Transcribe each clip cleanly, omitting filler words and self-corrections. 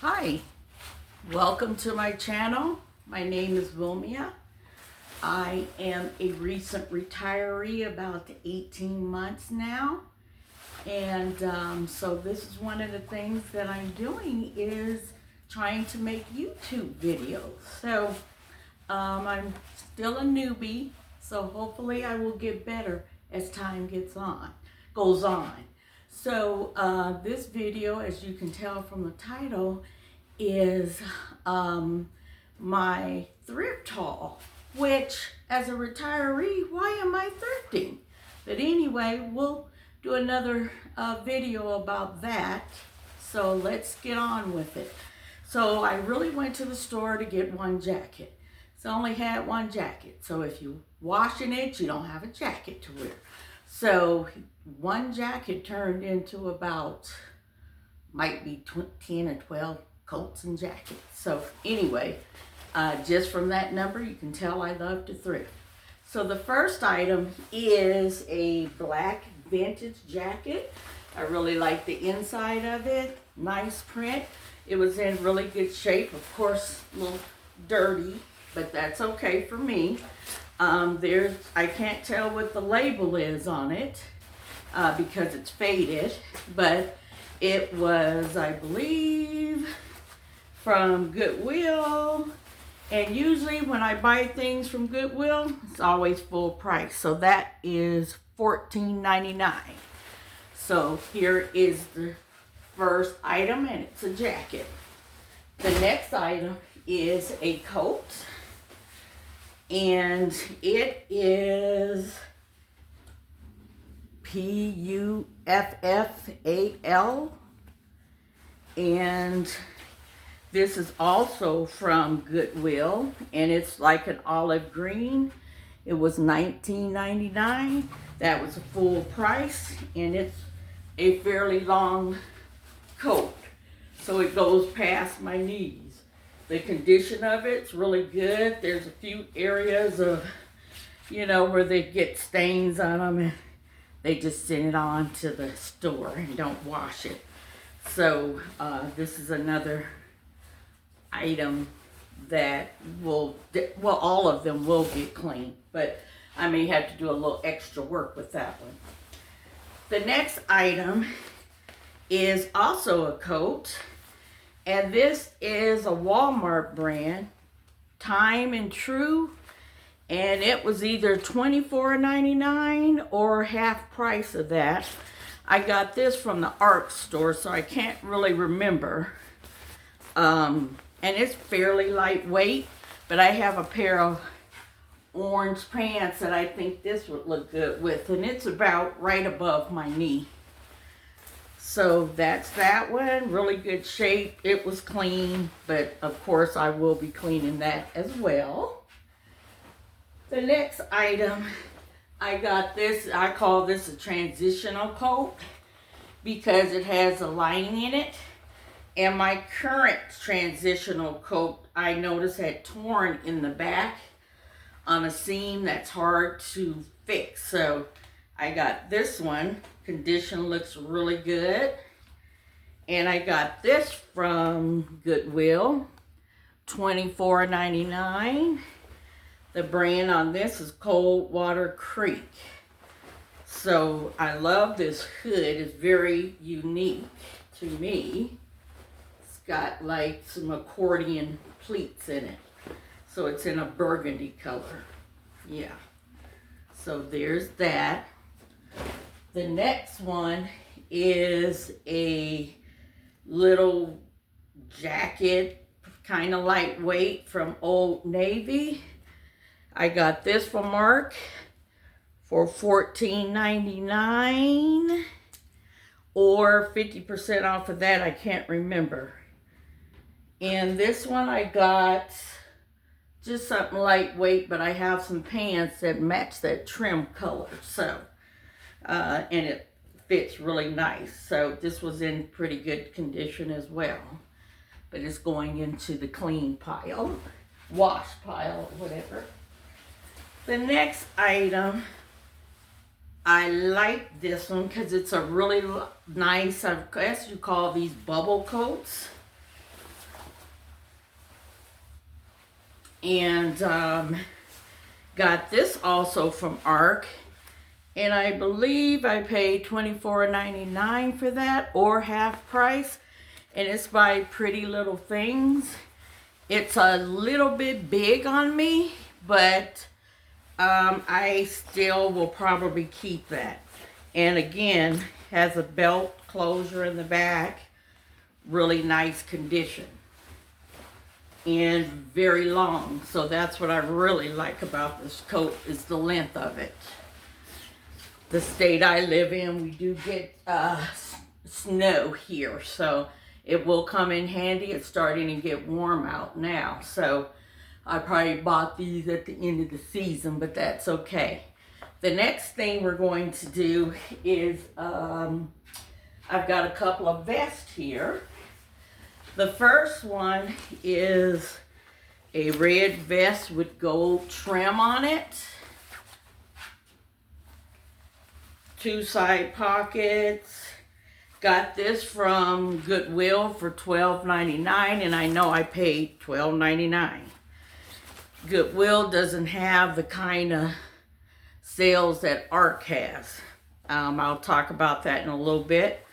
Hi, welcome to my channel. My name is Wilmia. I am a recent retiree, about 18 months now. And so this is one of the things that I'm doing is trying to make YouTube videos. So I'm still a newbie, so hopefully I will get better as time goes on. So this video, as you can tell from the title, is my thrift haul, which as a retiree, why am I thrifting? But anyway, we'll do another video about that. So let's get on with it. So I really went to the store to get one jacket. So I only had one jacket. So if you're washing it, you don't have a jacket to wear. So one jacket turned into about, might be 10 or 12 coats and jackets. So anyway, just from that number, you can tell I love to thrift. So the first item is a black vintage jacket. I really like the inside of it. Nice print. It was in really good shape. Of course, a little dirty, but that's okay for me. I can't tell what the label is on it because it's faded, but it was, I believe, from Goodwill. And usually when I buy things from Goodwill, it's always full price. So that is $14.99. So here is the first item, and it's a jacket. The next item is a coat, and it is Puffal, and this is also from Goodwill, and it's like an olive green. It was $19.99. That was a full price, and it's a fairly long coat, so it goes past my knees. The condition of it's really good. There's a few areas of, where they get stains on them, and they just send it on to the store and don't wash it. So this is another item that all of them will get clean, but I may have to do a little extra work with that one. The next item is also a coat, and this is a Walmart brand, Time and True, and it was either $24.99 or half price of that. I got this from the art store, so I can't really remember. And it's fairly lightweight, but I have a pair of orange pants that I think this would look good with, and it's about right above my knee. So that's that one. Really good shape. It was clean, but of course I will be cleaning that as well. The next item, I got this. I call this a transitional coat because it has a lining in it. And my current transitional coat, I noticed, had torn in the back on a seam that's hard to fix. So I got this one. Condition looks really good. And I got this from Goodwill, $24.99. The brand on this is Coldwater Creek. So I love this hood. It's very unique to me. It's got like some accordion pleats in it. So it's in a burgundy color. Yeah. So there's that. The next one is a little jacket, kind of lightweight, from Old Navy. I got this from Mark for $14.99 or 50% off of that. I can't remember. And this one I got just something lightweight, but I have some pants that match that trim color. So, and it fits really nice. So this was in pretty good condition as well. But it's going into the clean pile, wash pile, whatever. The next item, I like this one because it's a really nice, I guess you call these bubble coats. And got this also from ARC. And I believe I paid $24.99 for that, or half price. And it's by Pretty Little Things. It's a little bit big on me, but I still will probably keep that. And again, has a belt closure in the back. Really nice condition. And very long. So that's what I really like about this coat, is the length of it. The state I live in, we do get snow here, so it will come in handy. It's starting to get warm out now, so I probably bought these at the end of the season, but that's okay. The next thing we're going to do is, I've got a couple of vests here. The first one is a red vest with gold trim on it. 2 side pockets. Got this from Goodwill for $12.99, and I know I paid $12.99. Goodwill doesn't have the kind of sales that ARC has. I'll talk about that in a little bit.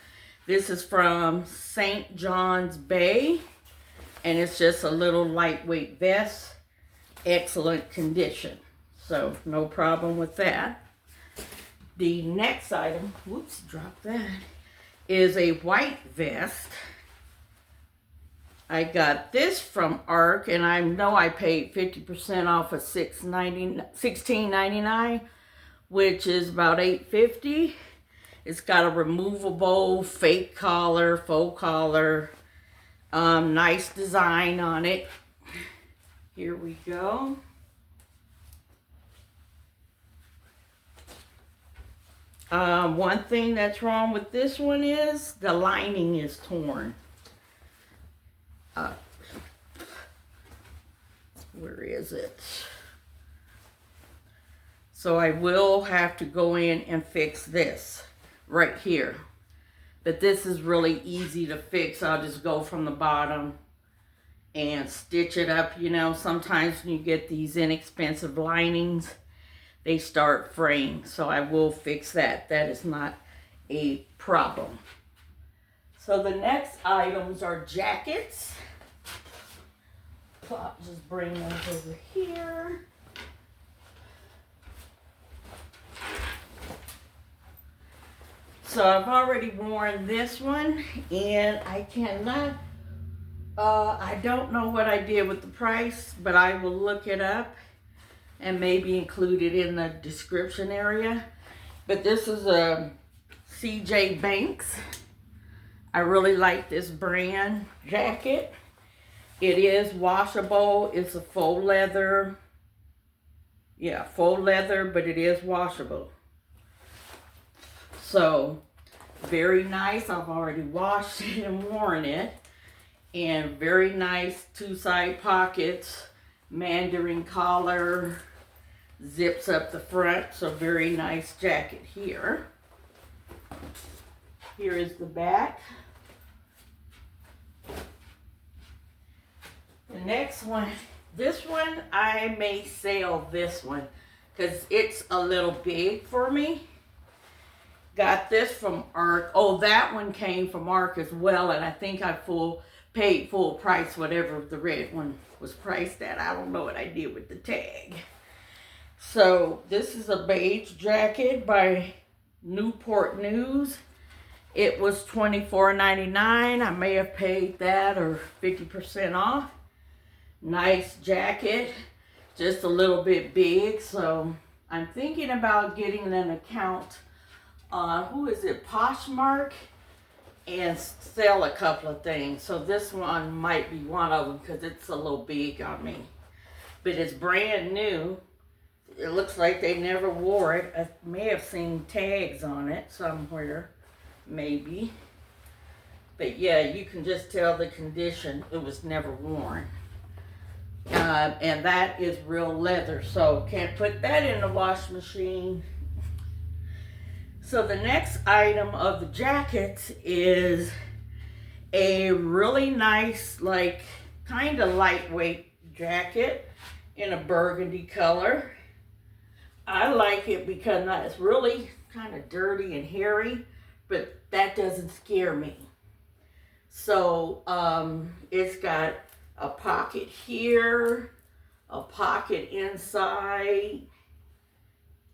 This is from St. John's Bay, and it's just a little lightweight vest. Excellent condition, so no problem with that. The next item, whoops, dropped that, is a white vest. I got this from ARC, and I know I paid 50% off of $16.99, which is about $8.50. It's got a removable fake collar, faux collar, nice design on it. Here we go. One thing that's wrong with this one is the lining is torn. Where is it? So I will have to go in and fix this right here. But this is really easy to fix. I'll just go from the bottom and stitch it up. You know, sometimes when you get these inexpensive linings, they start fraying, so I will fix that. That is not a problem. So the next items are jackets. So I'll just bring those over here. So I've already worn this one, and I cannot, I don't know what I did with the price, but I will look it up and maybe include it in the description area. But this is a CJ Banks. I really like this brand jacket. It is washable. It's a faux leather. Yeah, faux leather, but it is washable. So, very nice. I've already washed it and worn it. And very nice 2 side pockets, mandarin collar, zips up the front, so very nice jacket here. Here is the back. The next one, this one, I may sell this one because it's a little big for me. Got this from ARC. Oh, that one came from ARC as well, and I think I paid full price, whatever the red one was priced at. I don't know what I did with the tag. So this is a beige jacket by Newport News. It was $24.99. I may have paid that or 50% off. Nice jacket, just a little bit big. So I'm thinking about getting an account on, who is it, Poshmark, and sell a couple of things. So this one might be one of them because it's a little big on me. But it's brand new. It looks like they never wore it. I may have seen tags on it somewhere, maybe. But yeah, you can just tell the condition. It was never worn. And that is real leather, so can't put that in the wash machine. So the next item of the jackets is a really nice, like, kind of lightweight jacket. in a burgundy color. I like it because it's really kind of dirty and hairy, but that doesn't scare me. So it's got a pocket here, a pocket inside.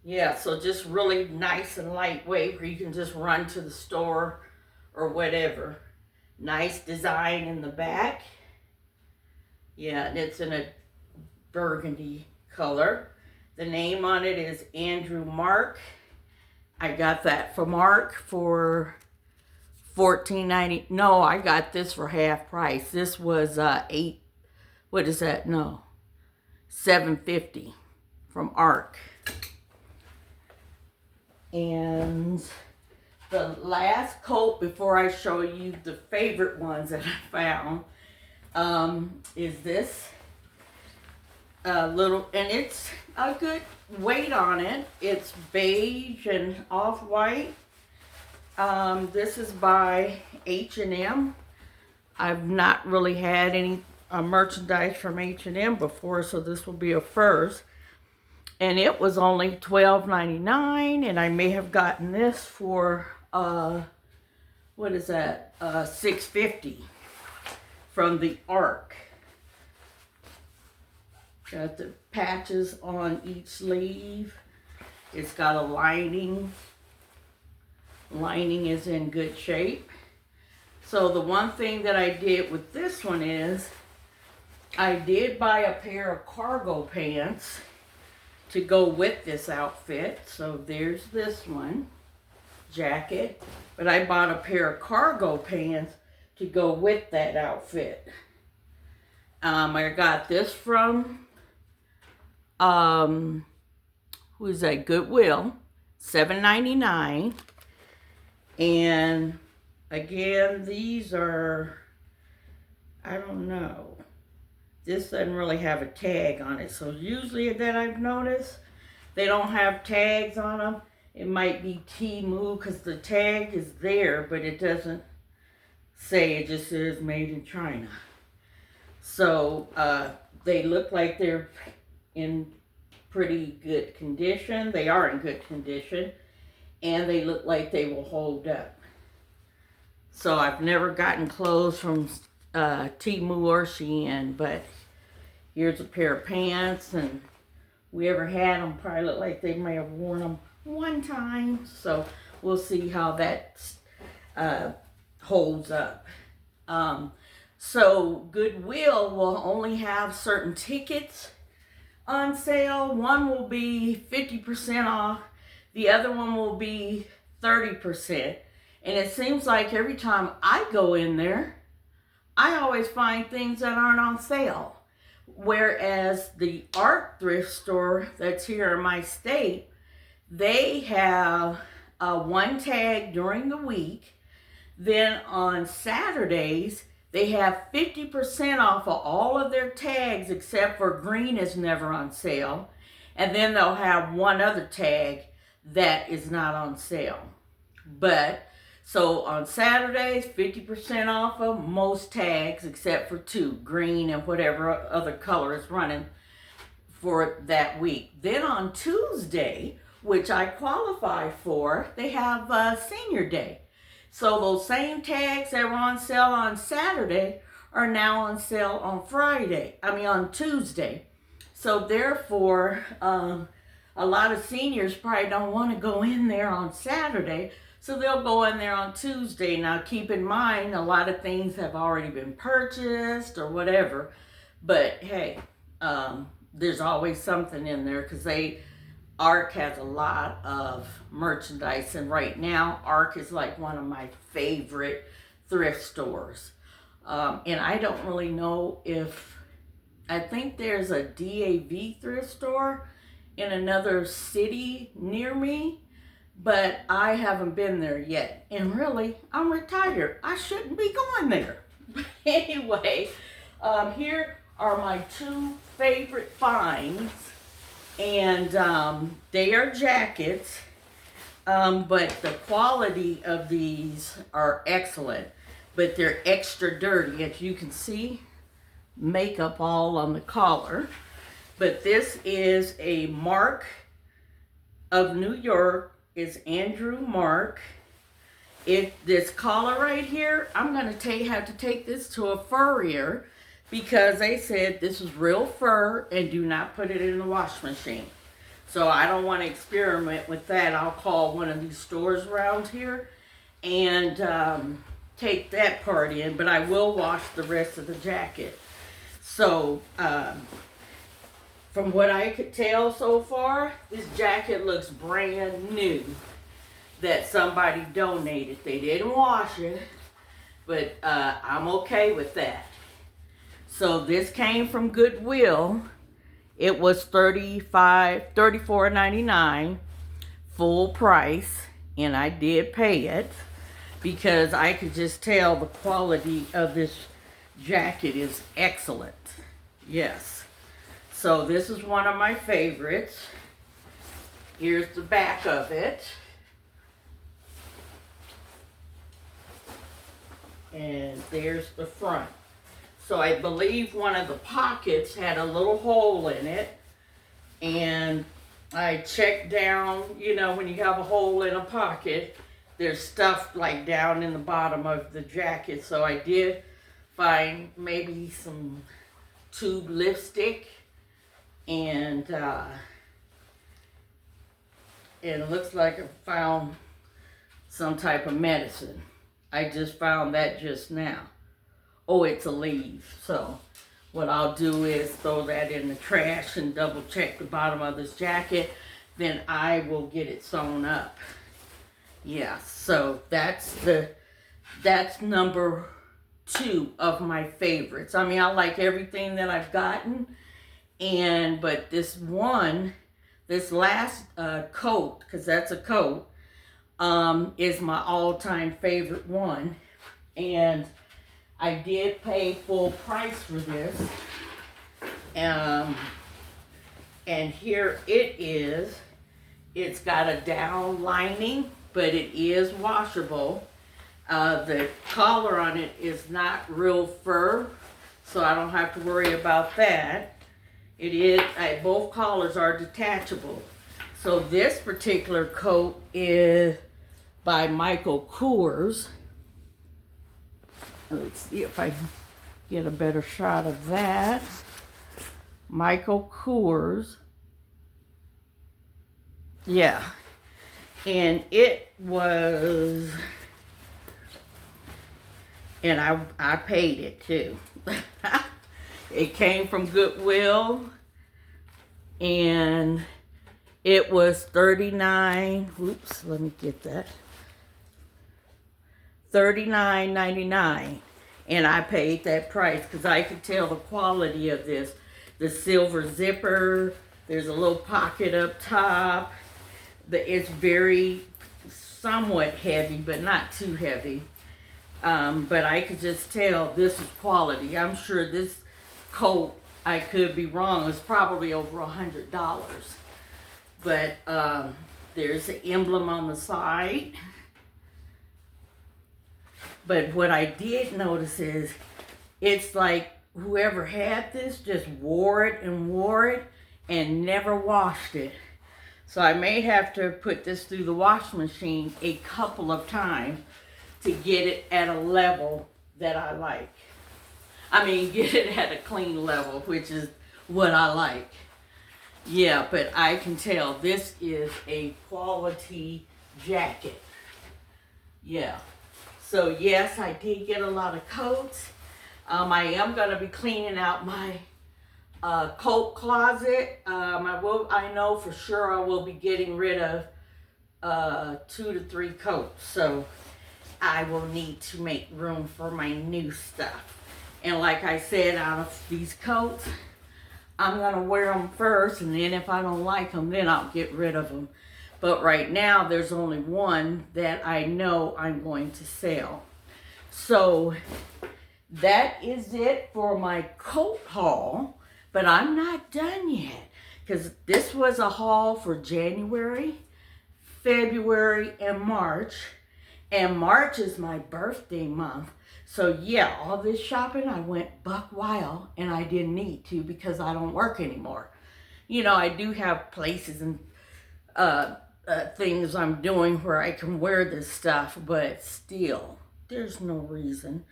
Yeah, so just really nice and lightweight where you can just run to the store or whatever. Nice design in the back. Yeah, and it's in a burgundy color. The name on it is Andrew Mark. I got that from Mark for $14.90. No, I got this for half price. This was what is that? No, $7.50 from ARC. And the last coat before I show you the favorite ones that I found is this little, and it's a good weight on it. It's beige and off-white. This is by H&M. I've not really had any merchandise from H&M before, so this will be a first. And it was only $12.99, and I may have gotten this for what is that? $6.50 from the ARC. Got the patches on each sleeve. It's got a lining. Lining is in good shape. So the one thing that I did with this one is I did buy a pair of cargo pants to go with this outfit. So there's this one, jacket. But I bought a pair of cargo pants to go with that outfit. I got this from, who is that? Goodwill, $7.99. And again, these are, I don't know. This doesn't really have a tag on it. So usually that I've noticed, they don't have tags on them. It might be Temu because the tag is there, but it doesn't say, it just says made in China. So they look like they're in pretty good condition. They are in good condition. And they look like they will hold up. So I've never gotten clothes from Temu or Shein, but here's a pair of pants, and whoever had them probably look like they may have worn them one time. So we'll see how that holds up. So Goodwill will only have certain tickets on sale. One will be 50% off. The other one will be 30%. And it seems like every time I go in there, I always find things that aren't on sale. Whereas the art thrift store that's here in my state, they have one tag during the week. Then on Saturdays, they have 50% off of all of their tags except for green is never on sale. And then they'll have one other tag that is not on sale. But so on Saturdays, 50% off of most tags except for two, green and whatever other color is running for that week. Then on Tuesday, which I qualify for, they have Senior Day. So those same tags that were on sale on Saturday are now on sale on Tuesday. So therefore, a lot of seniors probably don't want to go in there on Saturday, so they'll go in there on Tuesday. Now keep in mind, a lot of things have already been purchased or whatever, but hey, there's always something in there because ARC has a lot of merchandise, and right now ARC is like one of my favorite thrift stores. And I don't really know I think there's a DAV thrift store in another city near me, but I haven't been there yet. And really, I'm retired. I shouldn't be going there. But anyway, here are my two favorite finds. And they are jackets, but the quality of these are excellent. But they're extra dirty. As you can see, makeup all on the collar. But this is a Mark of New York. It's Andrew Mark. This collar right here, I'm going to have to take this to a furrier because they said this is real fur and do not put it in the wash machine. So I don't want to experiment with that. I'll call one of these stores around here and take that part in, but I will wash the rest of the jacket. So from what I could tell so far, this jacket looks brand new that somebody donated. They didn't wash it, but I'm okay with that. So this came from Goodwill. It was $34.99 full price, and I did pay it because I could just tell the quality of this jacket is excellent. Yes. So this is one of my favorites. Here's the back of it. And there's the front. So I believe one of the pockets had a little hole in it. And I checked down, you know, when you have a hole in a pocket, there's stuff like down in the bottom of the jacket. So I did find maybe some tube lipstick and it looks like I found some type of medicine. I just found that just now. Oh, it's a leaf. So what I'll do is throw that in the trash and double check the bottom of this jacket. Then I will get it sewn up. Yeah, so that's number 2 of my favorites. I mean, I like everything that I've gotten. But this last coat, because that's a coat, is my all-time favorite one. And I did pay full price for this. And here it is. It's got a down lining, but it is washable. The collar on it is not real fur, so I don't have to worry about that. It is, both collars are detachable. So this particular coat is by Michael Kors. Let's see if I can get a better shot of that. Michael Kors. Yeah. And it was, and I paid it too. It came from Goodwill, and it was $39.99, and I paid that price because I could tell the quality of this. The silver zipper, there's a little pocket up top. It's very somewhat heavy, but not too heavy. But I could just tell this is quality. I'm sure this coat, I could be wrong, is probably over $100. But there's an emblem on the side. But what I did notice is it's like whoever had this just wore it and never washed it. So I may have to put this through the washing machine a couple of times to get it at a level that I like. I mean, get it at a clean level, which is what I like. Yeah, but I can tell this is a quality jacket. Yeah. So yes, I did get a lot of coats. I am going to be cleaning out my coat closet. I know for sure I will be getting rid of 2 to 3 coats. So I will need to make room for my new stuff. And like I said, out of these coats, I'm going to wear them first, and then if I don't like them, then I'll get rid of them. But right now, there's only one that I know I'm going to sell. So that is it for my coat haul. But I'm not done yet, because this was a haul for January, February, and March. And March is my birthday month. So yeah, all this shopping, I went buck wild, and I didn't need to because I don't work anymore. You know, I do have places and things I'm doing where I can wear this stuff, but still, there's no reason.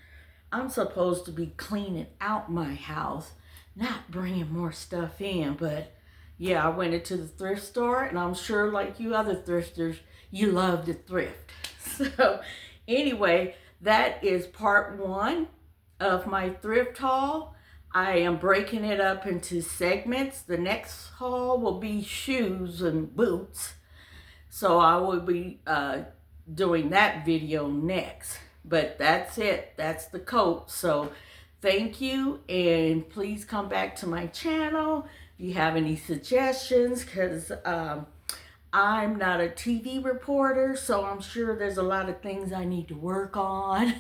I'm supposed to be cleaning out my house, not bringing more stuff in. But yeah, I went into the thrift store, and I'm sure, like you other thrifters, you love to thrift. So anyway, that is part one of my thrift haul. I am breaking it up into segments. The next haul will be shoes and boots. So I will be doing that video next. But that's it. That's the coat. So thank you. And please come back to my channel if you have any suggestions. Because I'm not a TV reporter. So I'm sure there's a lot of things I need to work on.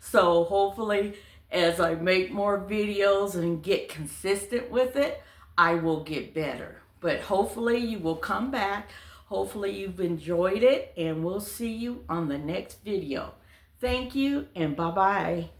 So hopefully as I make more videos and get consistent with it, I will get better. But hopefully you will come back. Hopefully you've enjoyed it, and we'll see you on the next video. Thank you, and bye-bye.